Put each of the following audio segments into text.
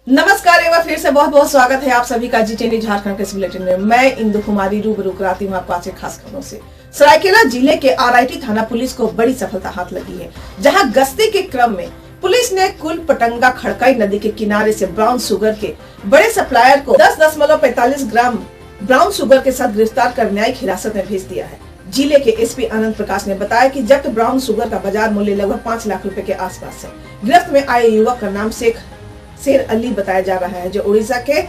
नमस्कार, एक बार फिर से बहुत बहुत स्वागत है आप सभी का जी10 न्यूज झारखंड के इस बुलेटिन में। मैं इंदु कुमारी रूबरू कराती हूँ आपको आज के खास खबरों से। सरायकेला जिले के आरआईटी थाना पुलिस को बड़ी सफलता हाथ लगी है, जहां गश्ती के क्रम में पुलिस ने कुल पटंगा खड़काई नदी के किनारे से ब्राउन शुगर के बड़े सप्लायर को 10.45 ग्राम ब्राउन शुगर के साथ गिरफ्तार कर न्यायिक हिरासत में भेज दिया है। जिले के एसपी आनंद प्रकाश ने बताया कि जब्त ब्राउन शुगर का बाजार मूल्य लगभग 5 लाख रुपए के आसपास है। गिरफ्त में आए युवक का नाम शेर अली बताया जा रहा है, जो उड़ीसा के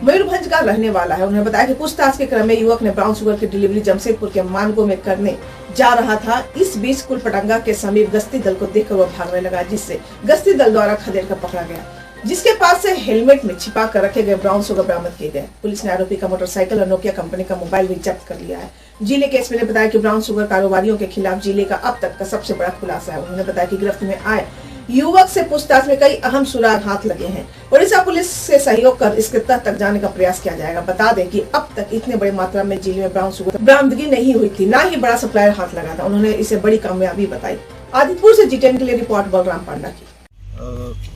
मयूरभंज का रहने वाला है। उन्होंने बताया कि पूछताछ के क्रम में युवक ने ब्राउन शुगर की डिलीवरी जमशेदपुर के मानगो में करने जा रहा था। इस बीच कुल पटंगा के समीप गश्ती दल को देखकर वह भागने लगा, जिससे गश्ती दल द्वारा खदेड़ कर पकड़ा गया, जिसके पास से हेलमेट में छिपा कर रखे गए ब्राउन शुगर बरामद किए गए। पुलिस ने आरोपी का मोटरसाइकिल और नोकिया कंपनी का मोबाइल भी जब्त कर लिया है। जिले के एसपी ने बताया कि ब्राउन शुगर कारोबारियों के खिलाफ जिले का अब तक का सबसे बड़ा खुलासा है। उन्होंने बताया कि गिरफ्त में आए युवक से पूछताछ में कई अहम सुराग हाथ लगे हैं। उड़ीसा पुलिस से सहयोग कर इसके तह तक जाने का प्रयास किया जाएगा। बता दें कि अब तक इतने बड़ी मात्रा में जिले में ब्राउन शुगर बरामदगी नहीं हुई थी, न ही बड़ा सप्लायर हाथ लगा था। उन्होंने इसे बड़ी कामयाबी बताई। आदिपुर से जी10 के लिए रिपोर्ट बलराम पांडा की।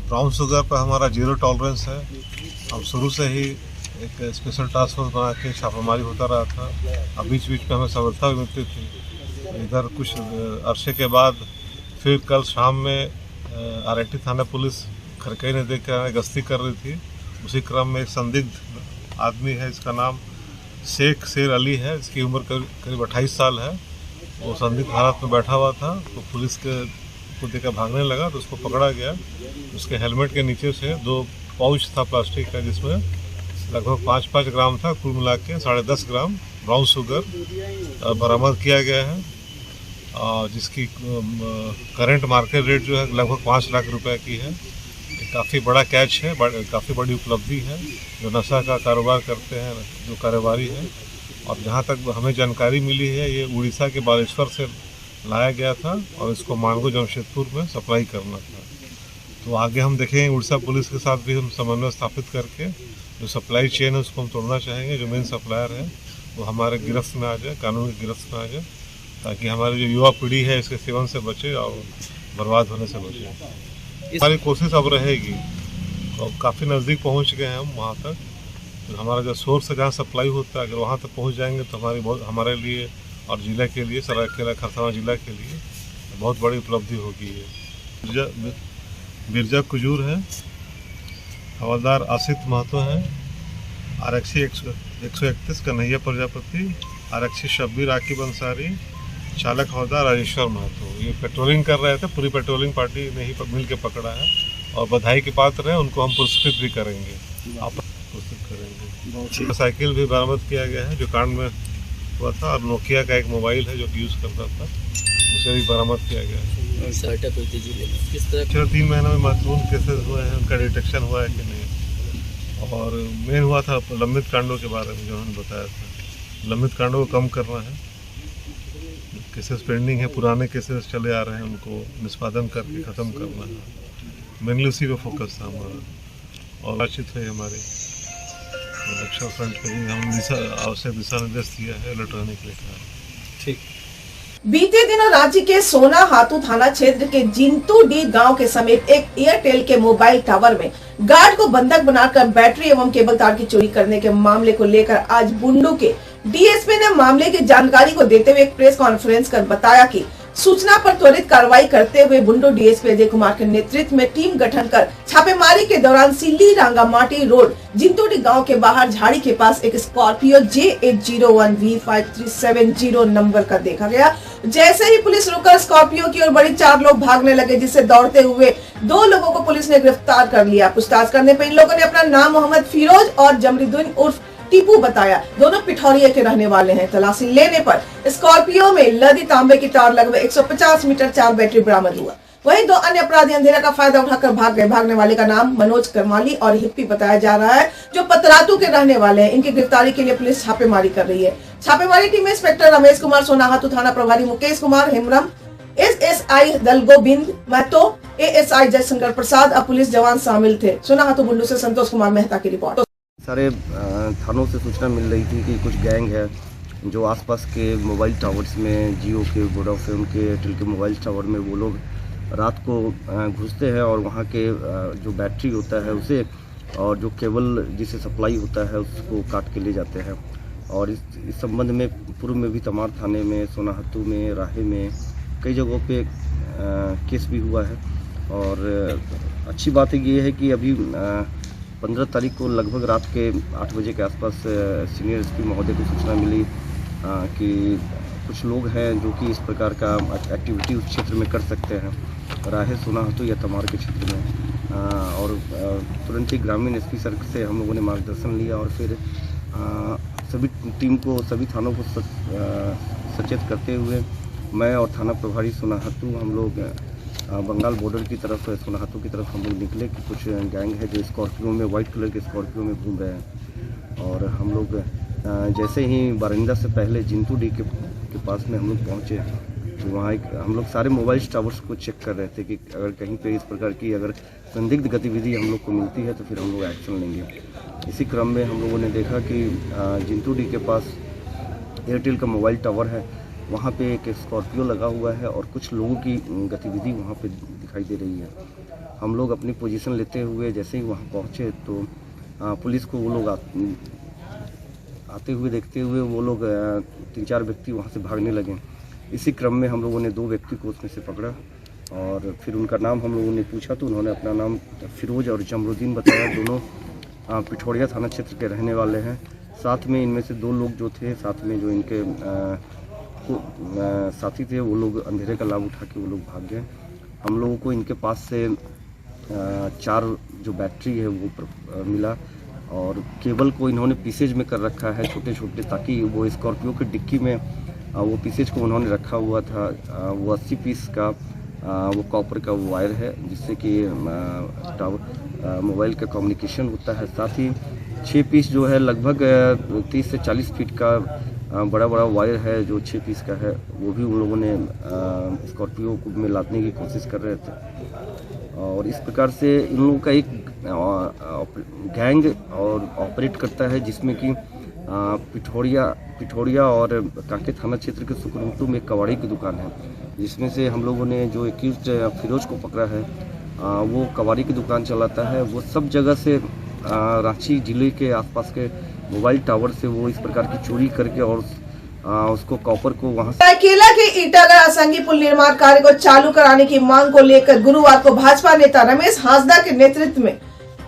ब्राउन शुगर पर हमारा जीरो टॉलरेंस है। हम शुरू से ही एक स्पेशल टास्क फोर्स बना के छापामारी होता रहा था। अब बीच बीच में हमें सफलता भी मिलती थी। इधर कुछ अरसे के बाद फिर कल शाम में आरआईटी थाना पुलिस खड़काई नदी के गश्ती कर रही थी। उसी क्रम में एक संदिग्ध आदमी है, इसका नाम शेर अली है। इसकी उम्र करीब 28 साल है। वो संदिग्ध हालत में बैठा हुआ था, तो पुलिस को देखकर भागने लगा, तो उसको पकड़ा गया। उसके हेलमेट के नीचे से 2 पाउच था प्लास्टिक का, जिसमें लगभग 5 ग्राम था। कुल मिला के 10.5 ग्राम ब्राउन शुगर बरामद किया गया है, जिसकी करंट मार्केट रेट जो है लगभग 5 लाख रुपए की है। काफ़ी बड़ा कैच है, काफ़ी बड़ी उपलब्धि है। जो नशा का कारोबार करते हैं, जो कारोबारी है, और जहाँ तक हमें जानकारी मिली है, ये उड़ीसा के बालेश्वर से लाया गया था और इसको मानगो जमशेदपुर में सप्लाई करना था। तो आगे हम देखेंगे, उड़ीसा पुलिस के साथ भी हम समन्वय स्थापित करके जो सप्लाई चेन है उसको हम तोड़ना चाहेंगे। जो मेन सप्लायर है वो हमारे गिरफ्त में आ जाए, कानून की गिरफ्त में आ जाए, ताकि हमारी जो युवा पीढ़ी है इसके सेवन से बचे और बर्बाद होने से बचे। हमारी कोशिश अब रहेगी, और काफ़ी नज़दीक पहुंच गए हैं हम वहां तक। तो हमारा जो सोर्स है, जहाँ सप्लाई होता है, अगर वहां तक पहुंच जाएंगे तो हमारे लिए और जिला के लिए, सरायकेला खरसावां जिला के लिए बहुत बड़ी उपलब्धि होगी। बिरजा कुजूर है, हवलदार आसित महतो हैं, आरक्षी 131 कन्हैया प्रजापति, आरक्षी शब्बीर आकिब अंसारी, चालक हवलदार राजेश्वर महतो। ये पेट्रोलिंग कर रहे थे, पूरी पेट्रोलिंग पार्टी ने ही मिल के पकड़ा है, और बधाई के पात्र हैं। उनको हम पुरस्कृत भी करेंगे, आप पुरस्कृत करेंगे। साइकिल भी बरामद किया गया है जो कांड में हुआ था, और नोकिया का एक मोबाइल है जो यूज़ करता था, उसे भी बरामद किया गया है। किस तरह 3 महीने में महत्वपूर्ण केसेस हुए हैं, उनका डिटेक्शन हुआ है कि नहीं, और मेन हुआ था लंबित कांडों के बारे में जो उन्होंने बताया था। लंबित कांडों को कम करना है, केसेस पेंडिंग है, पुराने केसेस चले आ रहे हैं, उनको निष्पादन करके ख़त्म करना है। मेनली उसी पे फोकस था हमारा, और बातचीत है हमारी रक्षा फ्रंट पे भी हम आवश्यक दिशा निर्देश दिया है, इलेक्ट्रॉनिक लेकर। ठीक। बीते दिनों राज्य के सोना हातू थाना क्षेत्र के जिंतूडी गांव के समीप एक एयरटेल के मोबाइल टावर में गार्ड को बंधक बनाकर बैटरी एवं केबल तार की चोरी करने के मामले को लेकर आज बुंडू के डीएसपी ने मामले की जानकारी को देते हुए एक प्रेस कॉन्फ्रेंस कर बताया कि सूचना पर त्वरित कार्रवाई करते हुए बुंडू डीएसपी अजय कुमार के नेतृत्व में टीम गठन कर छापेमारी के दौरान सिल्ली रांगामाटी रोड जिंतूडी गांव के बाहर झाड़ी के पास एक स्कॉर्पियो J801V5370 नंबर का देखा गया। जैसे ही पुलिस रुककर स्कॉर्पियो की ओर बढ़ी, 4 लोग भागने लगे, जिससे दौड़ते हुए 2 लोगों को पुलिस ने गिरफ्तार कर लिया। पूछताछ करने पर इन लोगों ने अपना नाम मोहम्मद फिरोज और जमरुद्दीन उर्फ टीपू बताया। दोनों पिठौरिया के रहने वाले हैं। तलाशी लेने पर स्कॉर्पियो में लदी तांबे की तार लगभग 150 मीटर 4 बैटरी बरामद हुआ। वहीं 2 अन्य अपराधी अंधेरा का फायदा उठाकर भाग गए। भागने वाले का नाम मनोज करमाली और हिप्पी बताया जा रहा है, जो पतरातू के रहने वाले हैं। इनकी गिरफ्तारी के लिए पुलिस छापेमारी कर रही है। छापेमारी टीम में इंस्पेक्टर रमेश कुमार, सोनाहातू थाना प्रभारी मुकेश कुमार हेमरम, एसएसआई दलगोबिंद महतो, एएसआई जयशंकर प्रसाद और पुलिस जवान शामिल थे। सोनाहातू बुंडू से संतोष कुमार मेहता की रिपोर्ट। सारे थानों से सूचना मिल रही थी कि कुछ गैंग है जो आसपास के मोबाइल टावर्स में, जियो के, वोडाफोन के, एयरटेल के मोबाइल टावर में वो लोग रात को घुसते हैं और वहाँ के जो बैटरी होता है उसे और जो केबल जिसे सप्लाई होता है उसको काट के ले जाते हैं। और इस संबंध में पूर्व में भी तमार थाने में, सोनाहतू में, राहे में कई जगहों पे केस भी हुआ है। और अच्छी बात ये है कि अभी 15 तारीख को लगभग रात के 8 बजे के आसपास सीनियर एसपी महोदय को सूचना मिली कि कुछ लोग हैं जो कि इस प्रकार का एक्टिविटी उस क्षेत्र में कर सकते हैं, राहे, सोनाहतू या तमार के क्षेत्र में। और तुरंत ही ग्रामीण एसपी सर से हम लोगों ने मार्गदर्शन लिया और फिर सभी टीम को, सभी थानों को सचेत करते हुए मैं और थाना प्रभारी सोनाहतू हम लोग बंगाल बॉर्डर की तरफ, सोनाहतू की तरफ हम लोग निकले कि कुछ गैंग है जो स्कॉर्पियो में, वाइट कलर के स्कॉर्पियो में घूम रहे हैं। और हम लोग जैसे ही बारिंदा से पहले जिंतू डी के पास में हम लोग पहुँचे तो वहाँ हम लोग सारे मोबाइल टावर्स को चेक कर रहे थे कि अगर कहीं पे इस प्रकार की अगर संदिग्ध गतिविधि हम लोग को मिलती है तो फिर हम लोग एक्शन लेंगे। इसी क्रम में हम लोगों ने देखा कि जिंतू डी के पास एयरटेल का मोबाइल टावर है, वहाँ पे एक स्कॉर्पियो लगा हुआ है और कुछ लोगों की गतिविधि वहाँ पे दिखाई दे रही है। हम लोग अपनी पोजीशन लेते हुए जैसे ही वहाँ पहुँचे तो पुलिस को वो लोग आते हुए देखते हुए वो लोग 3-4 व्यक्ति वहाँ से भागने लगे। इसी क्रम में हम लोगों ने 2 व्यक्ति को उसमें से पकड़ा और फिर उनका नाम हम लोगों ने पूछा तो उन्होंने अपना नाम फिरोज और जमरुद्दीन बताया। दोनों पिठोड़िया थाना क्षेत्र के रहने वाले हैं। साथ में इनमें से 2 लोग जो थे, साथ में जो इनके साथी थे, वो लोग अंधेरे का लाभ उठा के वो लोग भाग गए। हम लोगों को इनके पास से 4 जो बैटरी है वो मिला और केबल को इन्होंने पीसेज में कर रखा है छोटे छोटे, ताकि वो स्कॉर्पियो के डिक्की में वो पीसेज को उन्होंने रखा हुआ था। वो 80 पीस का वो कॉपर का वायर है जिससे कि मोबाइल का कम्युनिकेशन होता है। साथ ही 6 पीस जो है लगभग 30 से 40 फीट का बड़ा बड़ा वायर है जो 6 पीस का है, वो भी उन लोगों ने स्कॉर्पियो को में लादने की कोशिश कर रहे थे। और इस प्रकार से इन लोगों का एक गैंग और ऑपरेट करता है जिसमें कि पिठोड़िया और कांके थाना क्षेत्र के सुकरुंटू में कबाड़ी की दुकान है, जिसमें से हम लोगों ने जो एक्यूज्ड फिरोज को पकड़ा है वो कबाड़ी की दुकान चलाता है। वो सब जगह से रांची जिले के आसपास के मोबाइल टावर से वो इस प्रकार की चोरी करके और उसको कॉपर को वहां से। सरायकेला के ईटागढ़ असंगी पुल निर्माण कार्य को चालू कराने की मांग को लेकर गुरुवार को भाजपा नेता रमेश हांसदा के नेतृत्व में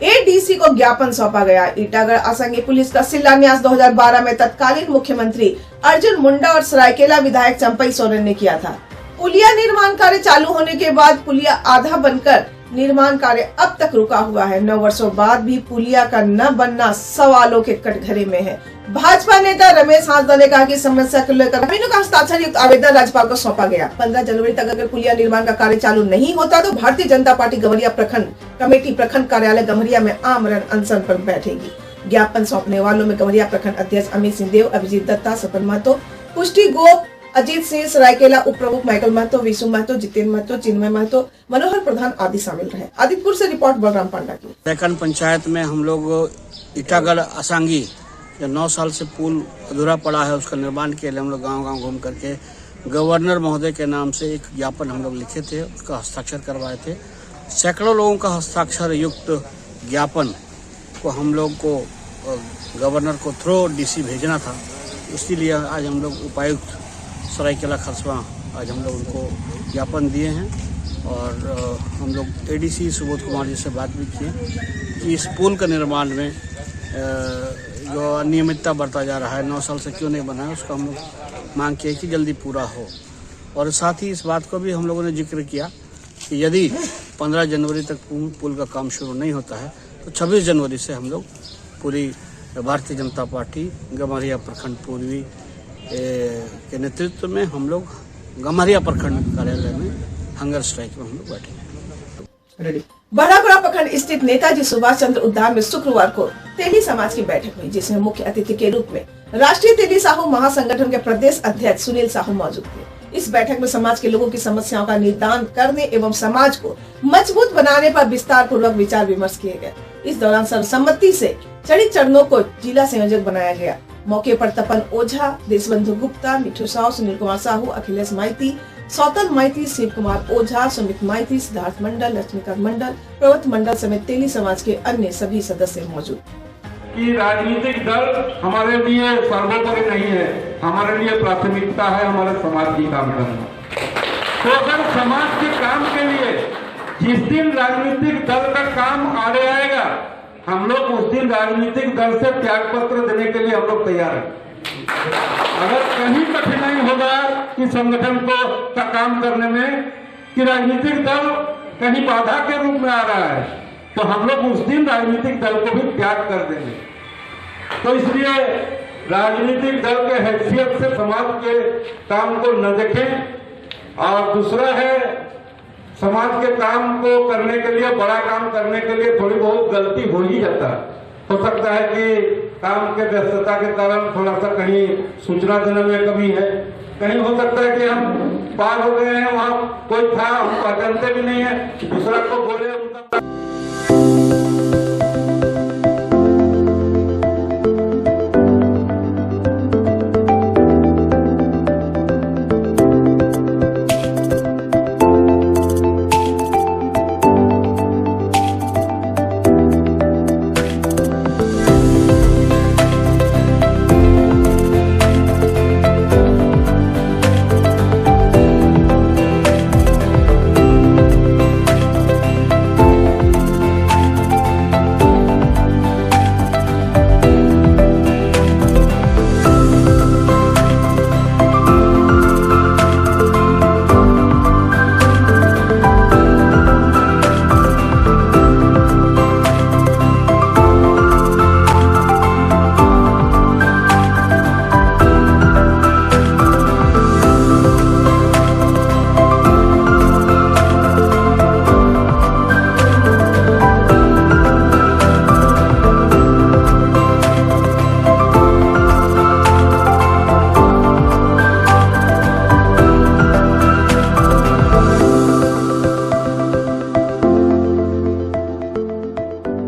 एडीसी को ज्ञापन सौंपा गया। ईटागढ़ असंगी पुलिस का शिलान्यास 2012 में तत्कालीन मुख्यमंत्री अर्जुन मुंडा और सरायकेला विधायक चंपई सोरेन ने किया था। पुलिया निर्माण कार्य चालू होने के बाद पुलिया आधा बनकर निर्माण कार्य अब तक रुका हुआ है। 9 वर्षों बाद भी पुलिया का न बनना सवालों के कटघरे में है। भाजपा नेता रमेश हांसदा ने कहा कि समस्या को लेकर ग्रामीणों का हस्ताक्षर युक्त आवेदन राज्यपाल को सौंपा गया। 15 जनवरी तक अगर पुलिया निर्माण का कार्य चालू नहीं होता तो भारतीय जनता पार्टी गमरिया प्रखंड कमेटी प्रखंड कार्यालय गमरिया में आमरण अनशन पर बैठेगी। ज्ञापन सौंपने वालों में गमरिया प्रखंड अध्यक्ष अमित सिंहदेव, अभिजीत दत्ता, सपन महतो, पुष्टि गोप, अजीत सिंह, सरायकेला उप प्रमुख माइकल महतो, विशु महतो, जितेंद्र महतो, चिन्मय महतो, मनोहर प्रधान आदि शामिल रहे। आदित्यपुर से रिपोर्ट बलराम पांडा की। सैकंड पंचायत में हम लोग ईटागढ़ असंगी जो 9 साल से पुल अधूरा पड़ा है उसका निर्माण के लिए हम लोग गांव-गांव घूम करके गवर्नर महोदय के नाम से एक ज्ञापन हम लोग लिखे थे, उसका हस्ताक्षर करवाए थे। सैकड़ों लोगों का हस्ताक्षर युक्त ज्ञापन को हम लोग को गवर्नर को थ्रू डीसी भेजना था, इसीलिए आज हम लोग उपायुक्त सरायकेला खरसवां आज हम लोग उनको ज्ञापन दिए हैं। और हम लोग एडीसी सुबोध कुमार जी से बात भी किए कि इस पुल का निर्माण में जो अनियमितता बढ़ता जा रहा है, 9 साल से क्यों नहीं बना है, उसका हम लोग मांग किए कि जल्दी पूरा हो। और साथ ही इस बात को भी हम लोगों ने जिक्र किया कि यदि 15 जनवरी तक पुल का काम शुरू नहीं होता है तो 26 जनवरी से हम लोग पूरी भारतीय जनता पार्टी गमरिया प्रखंड पूर्वी के नेतृत्व में हम लोग गमरिया प्रखंड कार्यालय में हंगर स्ट्राइक में हम लोग बैठे। बड़ागुड़ा प्रखंड स्थित नेताजी सुभाष चंद्र उद्यान में शुक्रवार को तेली समाज की बैठक हुई, जिसमें मुख्य अतिथि के रूप में राष्ट्रीय तेली साहू महासंगठन के प्रदेश अध्यक्ष सुनील साहू मौजूद थे। इस बैठक में समाज के लोगों की समस्याओं का निदान करने एवं समाज को मजबूत बनाने पर विस्तार पूर्वक विचार विमर्श किए गए। इस दौरान सर्वसम्मति से चढ़ी चरणों को जिला संयोजक बनाया गया। मौके पर तपन ओझा, देशबंधु गुप्ता, मिठू साहू, सुनील कुमार साहू, अखिलेश माइती, सौतन माइती, शिव कुमार ओझा, सुमित माइती, सिद्धार्थ मंडल, लक्ष्मीकांत मंडल, प्रवत मंडल समेत तेली समाज के अन्य सभी सदस्य मौजूद। कि राजनीतिक दल हमारे लिए सर्वोपरि नहीं है, हमारे लिए प्राथमिकता है हमारे समाज की काम करना। तो अगर समाज के काम के लिए जिस दिन राजनीतिक दल का काम आड़े आएगा, हम लोग उस दिन राजनीतिक दल से त्याग पत्र देने के लिए हम लोग तैयार हैं। अगर कहीं कठिनाई होगा कि संगठन को का काम करने में, कि राजनीतिक दल कहीं बाधा के रूप में आ रहा है, तो हम लोग उस दिन राजनीतिक दल को भी त्याग कर देंगे। तो इसलिए राजनीतिक दल के हैसियत से समाज के काम को न देखें। और दूसरा है, समाज के काम को करने के लिए, बड़ा काम करने के लिए थोड़ी बहुत गलती हो ही जाता है। हो सकता है कि काम के व्यस्तता के कारण थोड़ा सा कहीं सूचना देने में कमी है, कहीं हो सकता है कि हम पार हो गए हैं, वहाँ कोई था हम पहचानते भी नहीं है, दूसरा को बोले उनका